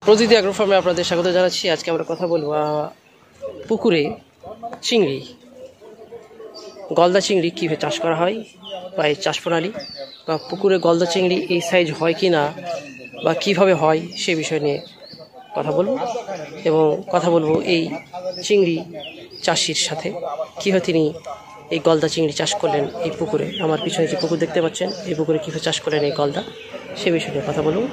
প্রতিটি অ্যাগ্রো ফার্মে আপনাদের স্বাগত জানাচ্ছি। আজকে আমরা কথা বলবো পুকুরে চিংড়ি, গলদা চিংড়ি কীভাবে চাষ করা হয় বা এই চাষ প্রণালী, বা পুকুরে গলদা চিংড়ি এই সাইজ হয় কি না বা কীভাবে হয় সে বিষয় নিয়ে কথা বলবো। এবং কথা বলবো এই চিংড়ি চাষির সাথে, কীভাবে তিনি এই গলদা চিংড়ি চাষ করলেন এই পুকুরে। আমার পিছনে যে পুকুর দেখতে পাচ্ছেন, এই পুকুরে কীভাবে চাষ করলেন এই গলদা, সে বিষয় নিয়ে কথা বলবো।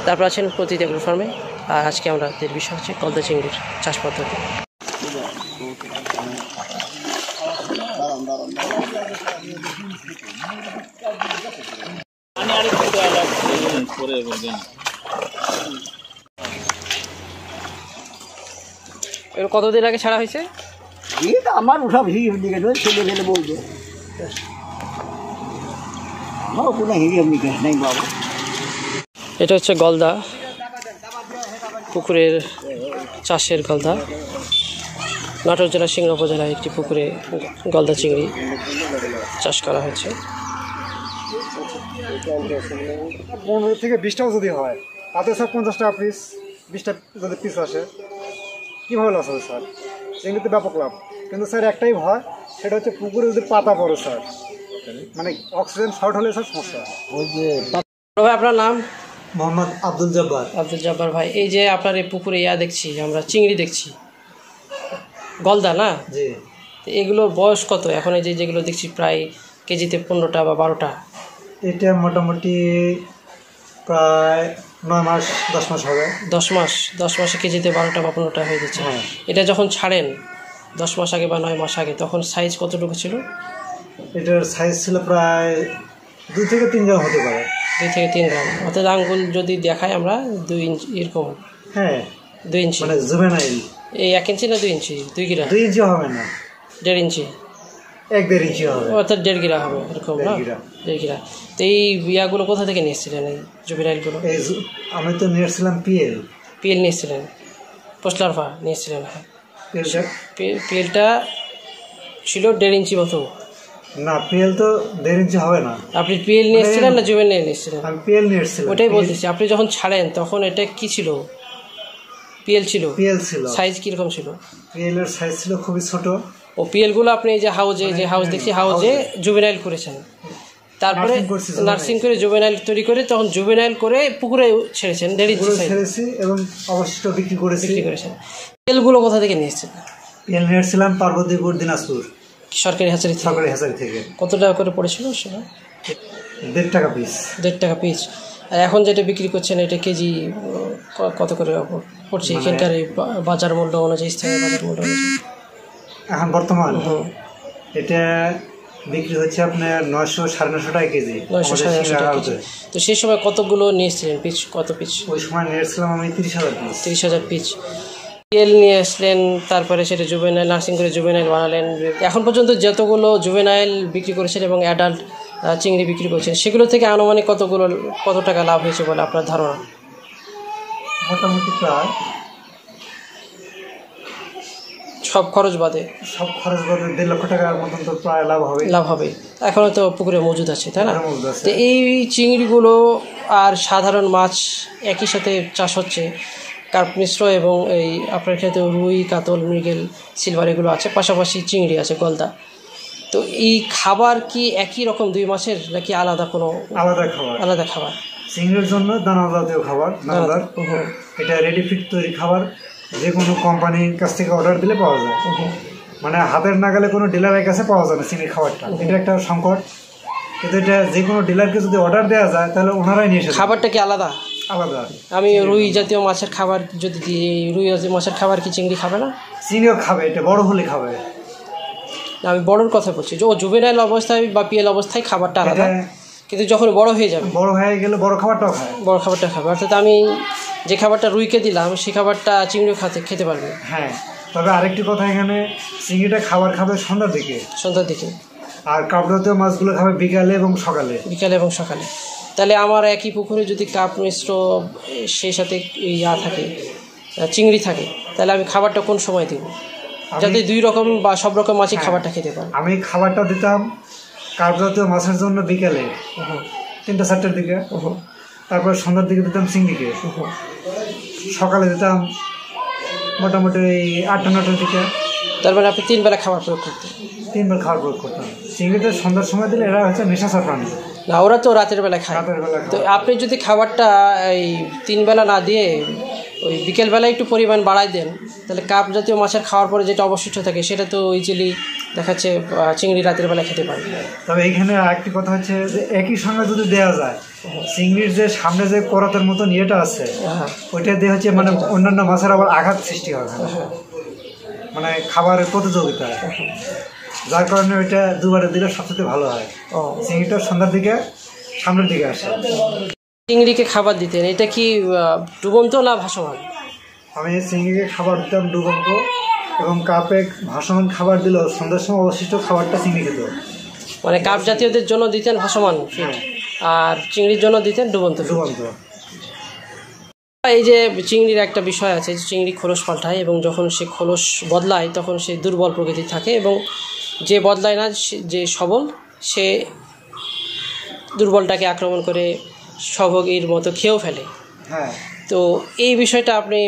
তারপর আছেন প্রতিটি অ্যাগ্রো ফার্মে, আর আজকে আমাদের বিষয় হচ্ছে গলদা চিংড়ির চাষ পদ্ধতি। এর কতদিন আগে ছাড়া হয়েছে? আমার ওসব হিরিয়ে নিকেশ ছেলে ফেলে বলবে, আমার কোনো হিরিয়ে নিকেশ নেই বাবা। এটা হচ্ছে গলদা, পুকুরের চাষের গলদা। নাটোর জেলার সিংড়া উপজেলায় একটি পুকুরে গলদা চিংড়ি চাষ করা হয়েছে। 15 থেকে 20টাও যদি হয় তাতে স্যার 50 টাকা পিস, 20টা যদি পিস আসে কীভাবে লস হবে স্যার? চিংড়িতে ব্যাপক লাভ, কিন্তু স্যার একটাই ভয়, সেটা হচ্ছে পুকুরে যদি পাতা পড়ে স্যার, মানে অক্সিজেন শর্ট হলে স্যার সমস্যা। ওই যে ভাই আপনার নাম? মোহাম্মদ আব্দুল জব্বার। আব্দুল জব্বার ভাই, এই যে আপনার এই পুকুরে দেখছি আমরা চিংড়ি দেখছি, গলদা না? জি। এগুলোর বয়স কত এখন? এই যে যেগুলো দেখছি প্রায় কেজিতে 15টা বা 12টা। এটা মোটামুটি প্রায় 9 মাস 10 মাস হবে। 10 মাসে কেজিতে 12টা বা 15টা হয়ে যাচ্ছে। এটা যখন ছাড়েন 10 মাস আগে বা 9 মাস আগে, তখন সাইজ কতটুকু ছিল? এটার সাইজ ছিল প্রায় 2 থেকে 3 গ্রাম হতে পারে। 2 থেকে 3 গ্রাম, অর্থাৎ আঙ্গুল যদি দেখাই আমরা 2 ইঞ্চি এরকম। হ্যাঁ, 2 ইঞ্চি মানে জুভেনাইল। এই 1 ইঞ্চি না 2 ইঞ্চি? 2 গিরা। 2 ইঞ্চি হবে না, 1.5 ইঞ্চি, 1-1.5 ইঞ্চি হবে, অর্থাৎ 1.5 গিরা হবে এরকম না? 1.5 গিরা। তো এই ইয়াগুলো কোথা থেকে নিয়েছিলেন, এই জুভেনাইলগুলো? আমি তো নিয়েছিলাম পিএল নিয়েছিলেন, পোস্টলারভা নিয়েছিলেন। পিএলটা ছিল 1.5 ইঞ্চি মতো না, পিএল তো 1.5 ইঞ্চি হবে না। আপনি পিএল নিয়েছিলেন না জুভেনাইল নিয়েছিলেন? আমি পিএল নিয়েছিলাম। ওটাই বলতেছি, আপনি যখন ছাড়েন তখন এটা কি ছিল? পিএল ছিল। পিএল ছিল। সাইজ কিরকম ছিল? পিএল এর সাইজ ছিল খুবই ছোট। ও পিএলগুলো আপনি এই যে হাউজে, যে হাউস দেখছি হাউজে জুভেনাইল করেছেন, তারপরে নার্সিং করে জুভেনাইল তৈরি করে তখন জুভেনাইল করে পুকুরে ছেড়েছেন। 1.5 ইঞ্চি ছেড়েছি এবং অবশিষ্ট বিক্রি করেছেন। পিএলগুলো কোথা থেকে নিয়েছেন? পিএল নিয়েছিলাম পার্বতীপুর, দিনাজপুর সরকারি হ্যাচারি থেকে। কত টাকা করে পড়েছিল সেটা? 1.5 টাকা পিস। 1.5 টাকা পিস। আর এখন যেটা বিক্রি করছেন এটা কেজি কত করে পড়ছে এখানকার বাজার মূল্য অনুযায়ী, স্থানীয় বাজার মূল্য অনুযায়ী? এখন বর্তমান এটা বিক্রি হচ্ছে আপনার 900-950 টাকা কেজি। 900-950 টাকা কেজি। তো সেই সময় কতগুলো নিয়েছিলেন পিস? কত পিস? ওই সময় নিয়েছিলাম আমি 30,000 পিস। 30,000 পিস তেল নিয়ে আসলেন, তারপরে সেটা জুভেনাইল নার্সিং করে জুভেনাইল বানালেন। এখন পর্যন্ত যতগুলো জুভেনাইল বিক্রি করেছেন এবং অ্যাডাল্ট চিংড়ি বিক্রি করেছেন, সেগুলো থেকে আনুমানিক কত টাকা লাভ হয়েছে বলে আপনার ধারণা? মোটামুটি প্রায় সব খরচ বাদে 1.5 লক্ষ টাকার মতন তো প্রায় লাভ হবে। এখনও তো পুকুরে মজুদ আছে, তাই না? তো এই চিংড়িগুলো আর সাধারণ মাছ একই সাথে চাষ হচ্ছে, কার্প মিশ্র এবং এই আপনার ক্ষেত্রে রুই, কাতল, মৃগেল, সিলভার এগুলো আছে, পাশাপাশি চিংড়ি আছে, গলদা। তো এই খাবার কি একই রকম 2 মাসের, নাকি আলাদা কোনো আলাদা খাবার? চিংড়ির জন্য দানা জাতীয় খাবার, এটা রেডি ফিট তৈরি খাবার, যে কোনো কোম্পানির কাছ থেকে অর্ডার দিলে পাওয়া যায়। মানে হাতের নাগালে কোনো ডিলারের কাছে পাওয়া যায় না চিংড়ির খাবারটা, এটা একটা সংকট। কিন্তু এটা যে কোনো ডিলারকে যদি অর্ডার দেওয়া যায় তাহলে ওনারাই নিয়ে এসে। খাবারটা কি আলাদা? আমি রুই জাতীয় মাছের খাবার যদি দিই, রুই জাতীয় মাছের খাবার কি চিংড়ি খাবে না? চিংড়িও খাবে, এটা বড় হলে খাবে। আমি বড়োর কথা বলছি, যে ও জুভেনাইল অবস্থায় বা পিএল অবস্থায় খাবারটা আলাদা, কিন্তু যখন বড় হয়ে যাবে, বড় হয়ে গেলে বড় খাবারটা খাবে। অর্থাৎ আমি যে খাবারটা রুইকে দিলাম সেই খাবারটা চিংড়িও খেতে পারবে। হ্যাঁ, তবে আরেকটি কথা, এখানে চিংড়িটা খাবার খাবে সন্ধ্যার দিকে, আর কার্প জাতীয় মাছগুলো খাবে বিকালে এবং সকালে। তাহলে আমার একই পুকুরে যদি কার্প মিশ্র সেই সাথে থাকে, চিংড়ি থাকে, তাহলে আমি খাবারটা কোন সময় দিব যাতে 2 রকম বা সব রকম মাছই খাবারটা খেতে পারে? আমি খাবারটা দিতাম কার্প জাতীয় মাছের জন্য বিকালে 3টা-4টার দিকে, তারপর সন্ধ্যার দিকে দিতাম চিংড়িকে। সকালে দিতাম মোটামুটি 8-9টার দিকে। তার মানে আপনি 3 বেলা খাবার প্রয়োগ করতেন? 3 বার খাবার প্রয়োগ করতাম। চিংড়িটা সন্ধ্যার সময় দিলে এরা হচ্ছে নিশাচর প্রাণী না, ওরা তো রাতের বেলা খায়। তো আপনি যদি খাবারটা এই 3 বেলা না দিয়ে ওই বিকেলবেলা একটু পরিমাণ বাড়াই দেন, তাহলে কাপ জাতীয় মাছের খাওয়ার পরে যেটা অবশিষ্ট থাকে সেটা তো ইজিলি দেখাচ্ছে চিংড়ি রাতের বেলা খেতে পারে। তবে এইখানে আরেকটি কথা হচ্ছে যে একই সঙ্গে যদি দেওয়া যায়, চিংড়ির যে সামনে যে করাতের মতন ইয়েটা আছে ওইটা দিয়ে হচ্ছে মানে অন্যান্য মাছের আবার আঘাত সৃষ্টি হবে, মানে খাবারের প্রতিযোগিতা, যার কারণে ওইটা দুবারে দিলে সবচেয়ে ভালো হয়। চিংড়িটা সন্ধ্যার দিকে সামনের দিকে আসে। চিংড়িকে খাবার দিতেন, এটা কি ডুবন্ত না ভাসমান? আমি চিংড়িকে খাবার দিতাম ডুবন্ত, এবং কাপে ভাসমান খাবার দিলেও সন্ধ্যার সময় অবশিষ্ট খাবারটা চিংড়ি খেত। মানে কাপ জাতীয়দের জন্য দিতেন ভাসমান আর চিংড়ির জন্য দিতেন ডুবন্ত। এই যে চিংড়ির একটা বিষয় আছে, চিংড়ি খোলস পাল্টায় এবং যখন সে খোলস বদলায় তখন সে দুর্বল প্রকৃতির থাকে, এবং যে বদলায় না যে সবল সে দুর্বলটাকে আক্রমণ করে সবগের মতো খেয়েও ফেলে। হ্যাঁ, তো এই বিষয়টা আপনি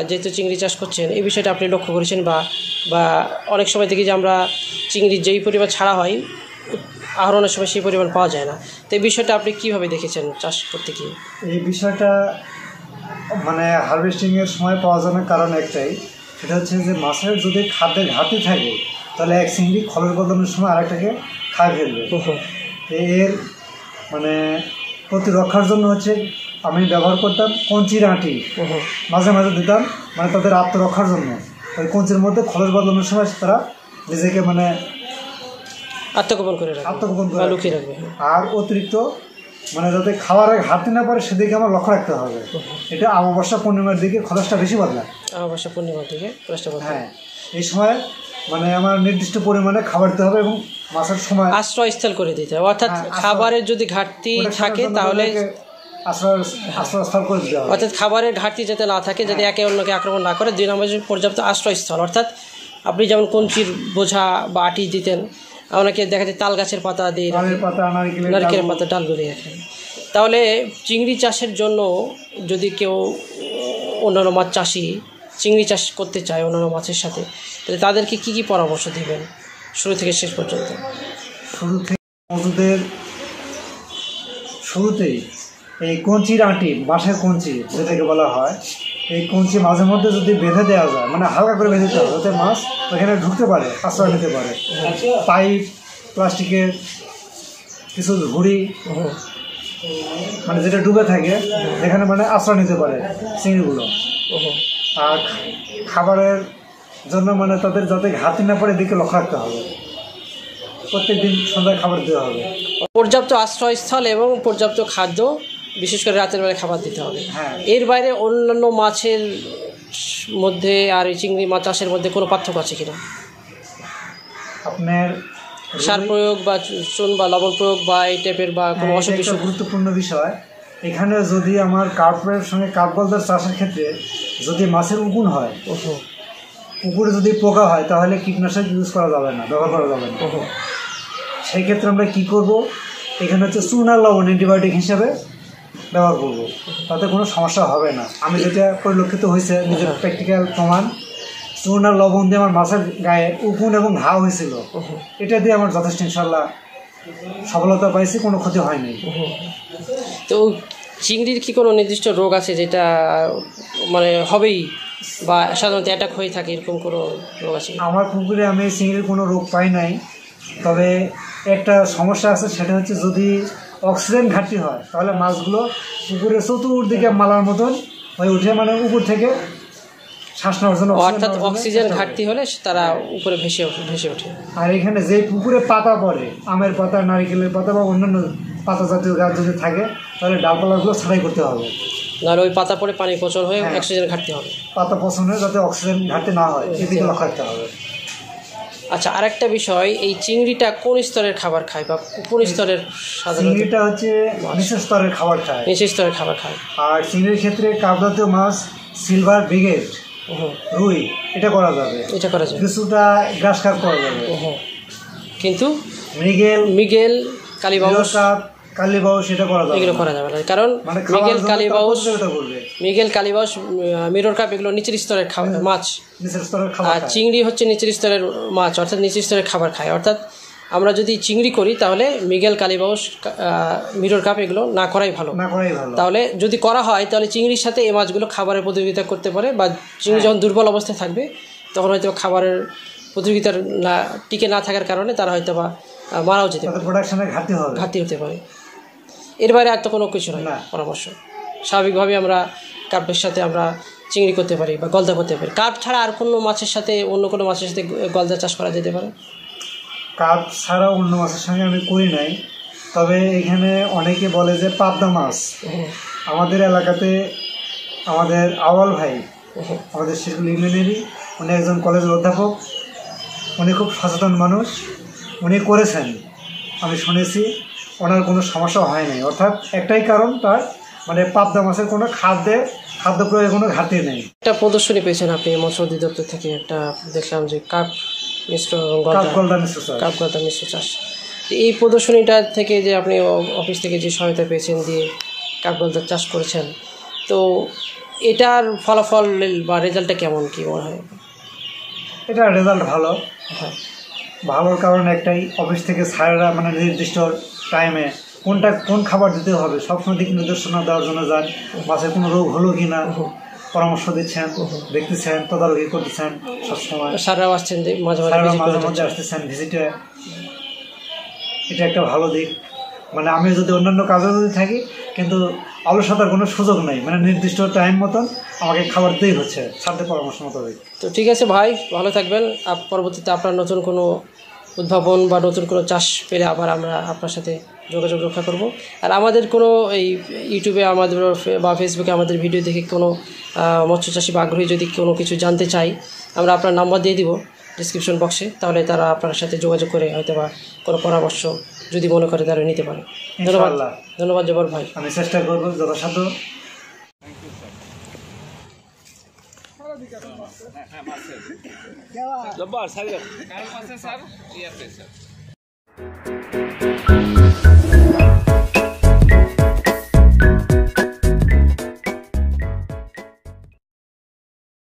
যেহেতু চিংড়ি চাষ করছেন, এই বিষয়টা আপনি লক্ষ্য করেছেন বা অনেক সময় দেখি যে আমরা চিংড়ির যেই পরিমাণ ছাড়া হয় আহরণের সময় সেই পরিমাণ পাওয়া যায় না। তো এই বিষয়টা আপনি কীভাবে দেখেছেন চাষ করতে গিয়ে? এই বিষয়টা মানে হারভেস্টিংয়ের সময় পাওয়া যায় না, কারণ একটাই, সেটা হচ্ছে যে মাছের যদি খাদ্যের ঘাটতি থাকে তাহলে এক চিংড়ি খলের বদলানোর সময় আরেকটাকে খায় ফেলবে। এর মানে প্রতিরক্ষার জন্য হচ্ছে আমি ব্যবহার করতাম কঞ্চির আঁটি, মাঝে মাঝে দিতাম, মানে তাদের আত্মরক্ষার জন্য। ওই কঞ্চির মধ্যে খলের বদলানোর সময় তারা নিজেকে মানে আত্মগোপন করে লুকিয়ে রাখবে। আর অতিরিক্ত মানে যাতে খাবারের ঘাটতি না পারে সেদিকে আমার লক্ষ্য রাখতে হবে। এটা অমাবস্যা পূর্ণিমার দিকে খরচটা বেশি বদলায়। অমাবস্যা পূর্ণিমার দিকে খরচটা বদলায়। হ্যাঁ, এই সময় মানে আমার নির্দিষ্ট পরিমাণে খাবার দিতে হবে এবং মাছের সময় আশ্রয়স্থল করে দিতে হবে। অর্থাৎ খাবারের যদি ঘাটতি থাকে তাহলে আশ্রয়স্থল করে দিতে হবে। অর্থাৎ খাবারের ঘাটতি যাতে না থাকে, যাতে একে অন্যকে আক্রমণ না করে। 2 নম্বর পর্যাপ্ত আশ্রয়স্থল, অর্থাৎ আপনি যেমন কঞ্চির বোঝা বা আটি দিতেন, অনেকে দেখা যায় তাল গাছের পাতা দিয়ে, নারকেলের পাতা, ডালগুলি রাখেন। তাহলে চিংড়ি চাষের জন্য যদি কেউ অন্যান্য মাছ চাষি চিংড়ি চাষ করতে চায় অন্যান্য মাছের সাথে, তাহলে তাদেরকে কী কী পরামর্শ দেবেন শুরু থেকে শেষ পর্যন্ত? শুরুতেই এই কঞ্চির আঁটি, বাঁশের কঞ্চি যেটাকে বলা হয়, এই কঞ্চি মাঝে মধ্যে যদি বেঁধে দেওয়া যায়, মানে হালকা করে বেঁধে দেওয়া, যাতে মাছ ওখানে ঢুকতে পারে, আশ্রয় নিতে পারে। পাইপ, প্লাস্টিকের কিছু ঝুড়ি, মানে যেটা ডুবে থাকে যেখানে মানে আশ্রয় নিতে পারে চিংড়িগুলো। আর খাবারের জন্য মানে তাদের যাতে ঘাটতি না পড়ে এদিকে লক্ষ্য রাখতে হবে। প্রত্যেকদিন সন্ধ্যায় খাবার দেওয়া হবে। পর্যাপ্ত আশ্রয়স্থল এবং পর্যাপ্ত খাদ্য, বিশেষ করে রাতের বেলায় খাবার দিতে হবে। হ্যাঁ, এর বাইরে অন্যান্য মাছের মধ্যে আর এই চিংড়ি মাছ চাষের মধ্যে কোনো পার্থক্য আছে কিনা? আপনার সার প্রয়োগ বা চুন বা লবণ প্রয়োগ বা এই টাইপের বা কোনো অসুখ বিসুখ? গুরুত্বপূর্ণ বিষয় এখানে, যদি আমার কার্পের সঙ্গে কাঠগলদার চাষের ক্ষেত্রে যদি মাছের উকুন হয়, পুকুরে যদি পোকা হয়, তাহলে কীটনাশক ইউজ করা যাবে না, ব্যবহার করা যাবে না। সেই ক্ষেত্রে আমরা কী করব, এখানে হচ্ছে চুন আর লবণ অ্যান্টিবায়োটিক হিসাবে ব্যবহার করব, তাতে কোনো সমস্যা হবে না। আমি যেটা পরিলক্ষিত হয়েছে নিজের প্র্যাকটিক্যাল প্রমাণ, চুন আর লবণ দিয়ে আমার মাছের গায়ে উকুন এবং ঘা হয়েছিল, এটা দিয়ে আমার যথেষ্ট ইনশাল্লাহ সফলতা পাইছি, কোনো ক্ষতি হয়নি। তো চিংড়ির কি কোনো নির্দিষ্ট রোগ আছে যেটা মানে হবেই বা সাধারণত অ্যাটাক হয়ে থাকে, এরকম কোনো রোগ আছে? আমার পুকুরে আমি চিংড়ির কোনো রোগ পাই নাই, তবে একটা সমস্যা আছে, সেটা হচ্ছে যদি অক্সিজেন ঘাটতি হয় তাহলে মাছগুলো পুকুরের চতুর্দিকে মালার মতন হয়ে উঠে, মানে উপর থেকে শ্বাস নেওয়ার জন্য। অর্থাৎ অক্সিজেন ঘাটতি হলে তারা উপরে ভেসে ওঠে। আর এখানে যে পুকুরে পাতা পড়ে, আমের পাতা, নারিকেলের পাতা বা অন্যান্য পাতা জাতীয় গাছ যদি থাকে, তাহলে ডালপালাগুলো ছাঁটাই করতে হবে, নাহলে ওই পাতা পড়ে পানি পচন হয়ে অক্সিজেন ঘাটতি হবে। পাতা পচন হয়ে যাতে অক্সিজেন ঘাটতি না হয় এদিকে লক্ষ্য রাখতে হবে। আচ্ছা, আরেকটা বিষয়, এই চিংড়িটা কোন স্তরের খাবার খায় বা কোন স্তরের? চিংড়িটা হচ্ছে নিচের স্তরের খাবার খায়। নিচের স্তরের খাবার খায়। আর চিংড়ির ক্ষেত্রে কাপ জাতীয় মাছ, সিলভার ব্রিগেড, রুই, এটা করা যাবে, কিছুটা গ্রাস কাপ করা যাবে, কিন্তু মৃগেল, কালীবাউস, এটা করা যাবে, এগুলো করা যাবে না, কারণ মৃগেল, কালীবাউস মৃগেল, কালীবাউস, মিরর কাপ এগুলো নিচের স্তরের মাছ, আর চিংড়ি হচ্ছে নিচের স্তরের মাছ, অর্থাৎ নিচের স্তরের খাবার খায়। অর্থাৎ আমরা যদি চিংড়ি করি তাহলে মৃগেল, কালীবাউস, মিরর কাপ এগুলো না করাই ভালো। তাহলে যদি করা হয় তাহলে চিংড়ির সাথে এই মাছগুলো খাবারের প্রতিযোগিতা করতে পারে, বা চিংড়ি যখন দুর্বল অবস্থায় থাকবে তখন হয়তো খাবারের প্রতিযোগিতার টিকে না থাকার কারণে তারা হয়তো বা মারাও যেতে পারে, প্রোডাকশনের ঘাটতি হতে পারে। এর বাইরে আর তো কোনো কিছু নয় পরামর্শ। স্বাভাবিকভাবে আমরা কার্পের সাথে আমরা চিংড়ি করতে পারি বা গলদা করতে পারি। কার্প ছাড়া আর কোনো মাছের সাথে, অন্য কোনো মাছের সাথে গলদা চাষ করা যেতে পারে? কার্প ছাড়া অন্য মাছের সঙ্গে আমি করি নাই, তবে এখানে অনেকে বলে যে পাবদা মাছ। আমাদের এলাকাতে আমাদের আওয়াল ভাই, আমাদের শিরকুল ইউনিয়নেরই, উনি একজন কলেজের অধ্যাপক, উনি খুব সচেতন মানুষ, উনি করেছেন, আমি শুনেছি, ওনার কোনো সমস্যা হয় নাই। অর্থাৎ একটাই কারণ, তার মানে পাবদা মাছের কোনো খাদ্য প্রয়োগের কোনো ঘাটতি নেই। একটা প্রদর্শনী পেয়েছেন আপনি মৎস্য অধিদপ্তর থেকে, একটা দেখলাম যে কাপ মিশ্র গলদা মিশ্র চাষ। এই প্রদর্শনীটা থেকে যে আপনি অফিস থেকে যে সহায়তা পেয়েছেন দিয়ে কাপ গলদা চাষ করেছেন, তো এটার ফলাফল বা রেজাল্টটা কেমন, কী মনে হয়? এটার রেজাল্ট ভালো। ভালোর কারণ একটাই, অফিস থেকে স্যারেরা মানে নির্দিষ্ট টাইমে কোন খাবার দিতে হবে সবসময় দিক নির্দেশনা দেওয়ার জন্য যান। মাছের কোনো রোগ হলো কি না পরামর্শ দিচ্ছেন, দেখতেছেন, তদারকি করতেছেন সবসময়। স্যাররাও আসছেন, মাঝে মাঝে আসতেছেন ভিজিটে। এটা একটা ভালো দিক। মানে আমি যদি অন্যান্য কাজে যদি থাকি, কিন্তু অলসতার কোনো সুযোগ নেই, মানে নির্দিষ্ট টাইম মতন আমাকে খাবার দিতেই হচ্ছে স্যারদের পরামর্শ মতো। তো ঠিক আছে ভাই, ভালো থাকবেন। পরবর্তীতে আপনার নতুন কোনো উদ্ভাবন বা নতুন কোনো চাষ পেলে আবার আমরা আপনার সাথে যোগাযোগ রক্ষা করব। আর আমাদের কোনো এই ইউটিউবে আমাদের বা ফেসবুকে আমাদের ভিডিও দেখে কোনো মৎস্য চাষি বা আগ্রহী যদি কোনো কিছু জানতে চাই, আমরা আপনার নাম্বার দিয়ে দিব ডিসক্রিপশন বক্সে, তাহলে তারা আপনার সাথে যোগাযোগ করে হয়তো বা কোনো পরামর্শ যদি মনে করে তারা নিতে পারে। ধন্যবাদ জব্বার ভাই, আমি চেষ্টা করবো যথাসাধ্য। জব্বার স্যার